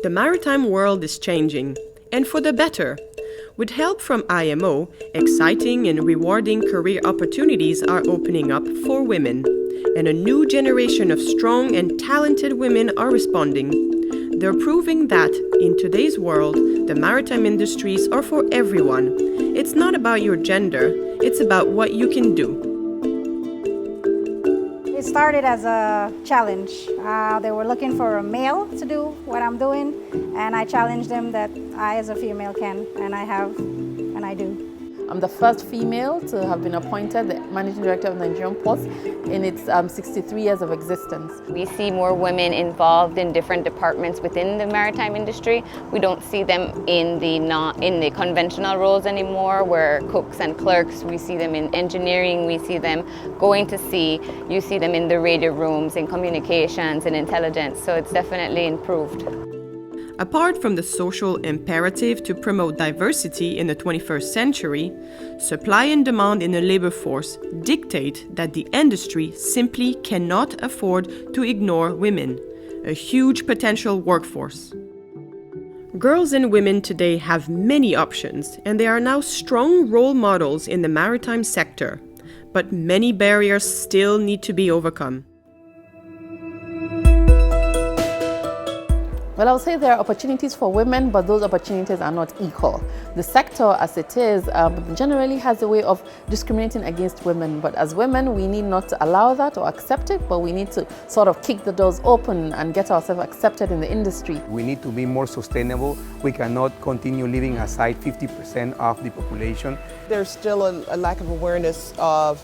The maritime world is changing, and for the better. With help from IMO, exciting and rewarding career opportunities are opening up for women, and a new generation of strong and talented women are responding. They're proving that, in today's world, the maritime industries are for everyone. It's not about your gender, it's about what you can do. It started as a challenge. They were looking for a male to do what I'm doing, and I challenged them that I as a female can, and I have, and I do. I'm the first female to have been appointed the Managing Director of Nigerian Ports in its 63 years of existence. We see more women involved in different departments within the maritime industry. We don't see them in the conventional roles anymore, where cooks and clerks. We see them in engineering, we see them going to sea, you see them in the radio rooms, in communications and intelligence, so it's definitely improved. Apart from the social imperative to promote diversity in the 21st century, supply and demand in the labor force dictate that the industry simply cannot afford to ignore women, a huge potential workforce. Girls and women today have many options, and they are now strong role models in the maritime sector, but many barriers still need to be overcome. Well, I would say there are opportunities for women, but those opportunities are not equal. The sector, as it is, generally has a way of discriminating against women. But as women, we need not to allow that or accept it, but we need to sort of kick the doors open and get ourselves accepted in the industry. We need to be more sustainable. We cannot continue leaving aside 50% of the population. There's still a lack of awareness of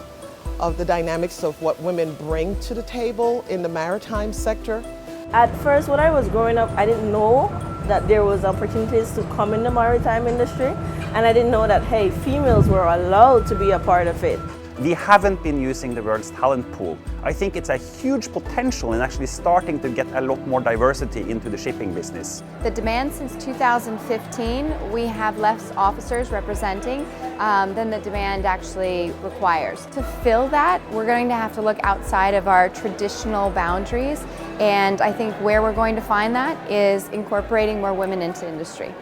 the dynamics of what women bring to the table in the maritime sector. At first, when I was growing up, I didn't know that there was opportunities to come in the maritime industry, and I didn't know that, hey, females were allowed to be a part of it. We haven't been using the world's talent pool. I think it's a huge potential in actually starting to get a lot more diversity into the shipping business. The demand since 2015, we have less officers representing than the demand actually requires. To fill that, we're going to have to look outside of our traditional boundaries, and I think where we're going to find that is incorporating more women into industry.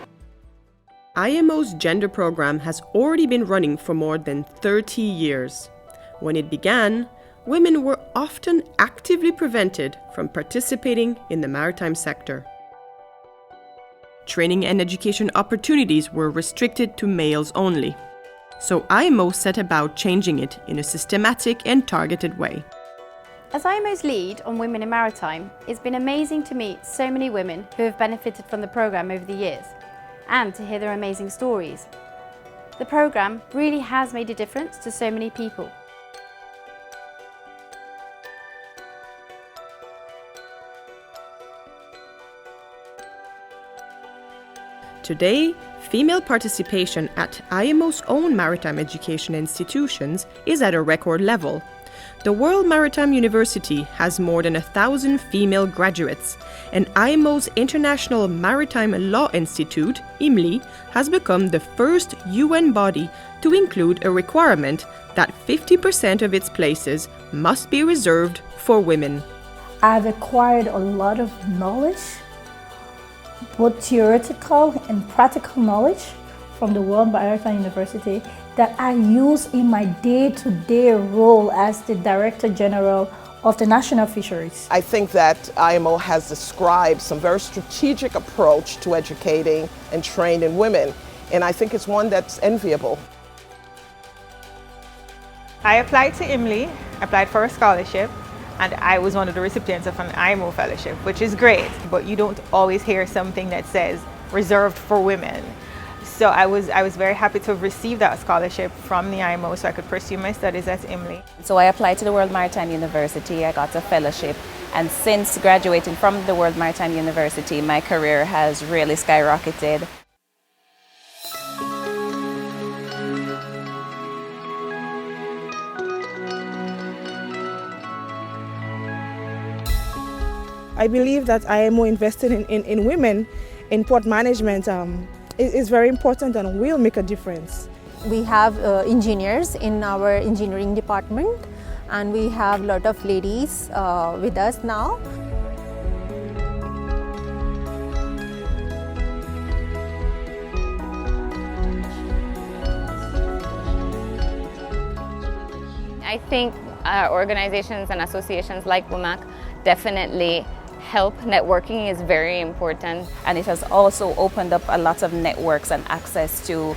IMO's gender program has already been running for more than 30 years. When it began, women were often actively prevented from participating in the maritime sector. Training and education opportunities were restricted to males only. So IMO set about changing it in a systematic and targeted way. As IMO's lead on Women in Maritime, it's been amazing to meet so many women who have benefited from the program over the years, and to hear their amazing stories. The program really has made a difference to so many people. Today, female participation at IMO's own maritime education institutions is at a record level. The World Maritime University has more than 1,000 female graduates, and IMO's International Maritime Law Institute, IMLI, has become the first UN body to include a requirement that 50% of its places must be reserved for women. I've acquired a lot of knowledge, both theoretical and practical knowledge, from the World Maritime University that I use in my day-to-day role as the Director General of the National Fisheries. I think that IMO has described some very strategic approach to educating and training women, and I think it's one that's enviable. I applied to IMLI, applied for a scholarship, and I was one of the recipients of an IMO fellowship, which is great, but you don't always hear something that says reserved for women. So I was very happy to have received that scholarship from the IMO so I could pursue my studies at IMLI. So I applied to the World Maritime University, I got a fellowship, and since graduating from the World Maritime University, my career has really skyrocketed. I believe that IMO investing in women in port management is very important and will make a difference. We have engineers in our engineering department, and we have a lot of ladies with us now. I think organizations and associations like WMAC definitely help. Networking is very important. And it has also opened up a lot of networks and access to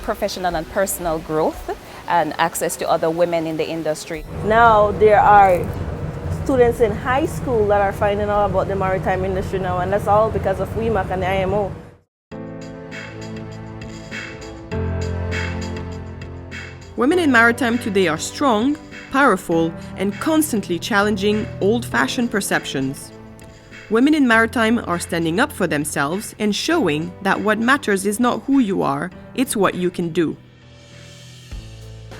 professional and personal growth and access to other women in the industry. Now there are students in high school that are finding out about the maritime industry now, and that's all because of WMAC and the IMO. Women in maritime today are strong, powerful, and constantly challenging old-fashioned perceptions. Women in maritime are standing up for themselves and showing that what matters is not who you are, it's what you can do.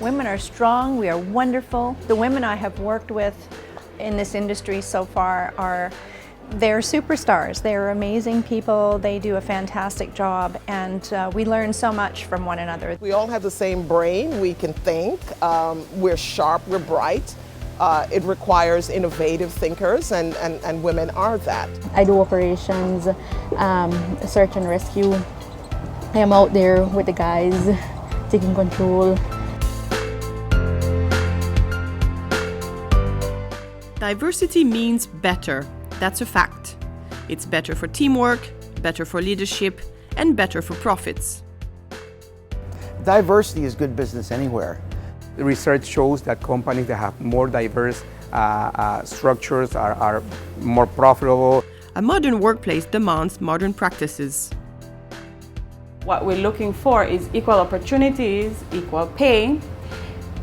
Women are strong, we are wonderful. The women I have worked with in this industry so far they're superstars. They're amazing people, they do a fantastic job, and we learn so much from one another. We all have the same brain, we can think, we're sharp, we're bright. It requires innovative thinkers, and women are that. I do operations, search and rescue. I am out there with the guys, taking control. Diversity means better. That's a fact. It's better for teamwork, better for leadership, and better for profits. Diversity is good business anywhere. The research shows that companies that have more diverse structures are more profitable. A modern workplace demands modern practices. What we're looking for is equal opportunities, equal pay,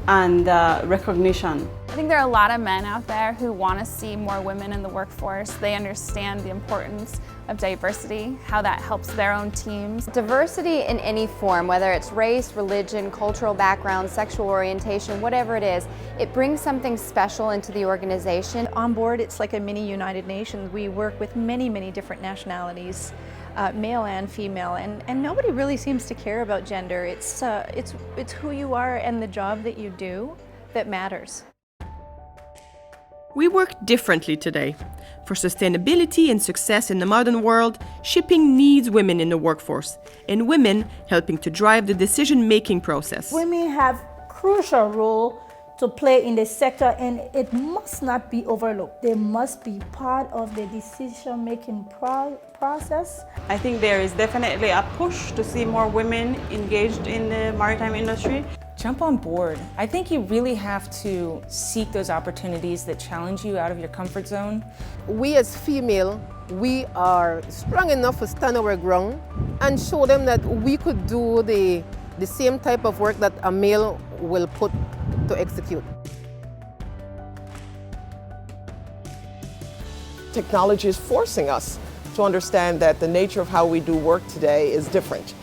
and recognition. I think there are a lot of men out there who want to see more women in the workforce. They understand the importance of diversity, how that helps their own teams. Diversity in any form, whether it's race, religion, cultural background, sexual orientation, whatever it is, it brings something special into the organization. On board, it's like a mini United Nations. We work with many, many different nationalities, male and female, and nobody really seems to care about gender. It's who you are and the job that you do that matters. We work differently today. For sustainability and success in the modern world, shipping needs women in the workforce, and women helping to drive the decision-making process. Women have crucial role to play in the sector, and it must not be overlooked. They must be part of the decision-making process. I think there is definitely a push to see more women engaged in the maritime industry. Jump on board. I think you really have to seek those opportunities that challenge you out of your comfort zone. We as female, we are strong enough to stand our ground and show them that we could do the same type of work that a male will put to execute. Technology is forcing us to understand that the nature of how we do work today is different.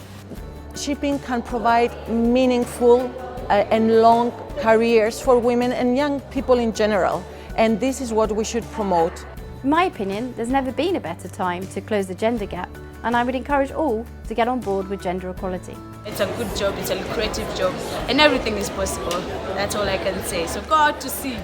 Shipping can provide meaningful and long careers for women and young people in general, and this is what we should promote. In my opinion, there's never been a better time to close the gender gap, and I would encourage all to get on board with gender equality. It's a good job, it's a lucrative job, and everything is possible. That's all I can say. So go out to sea.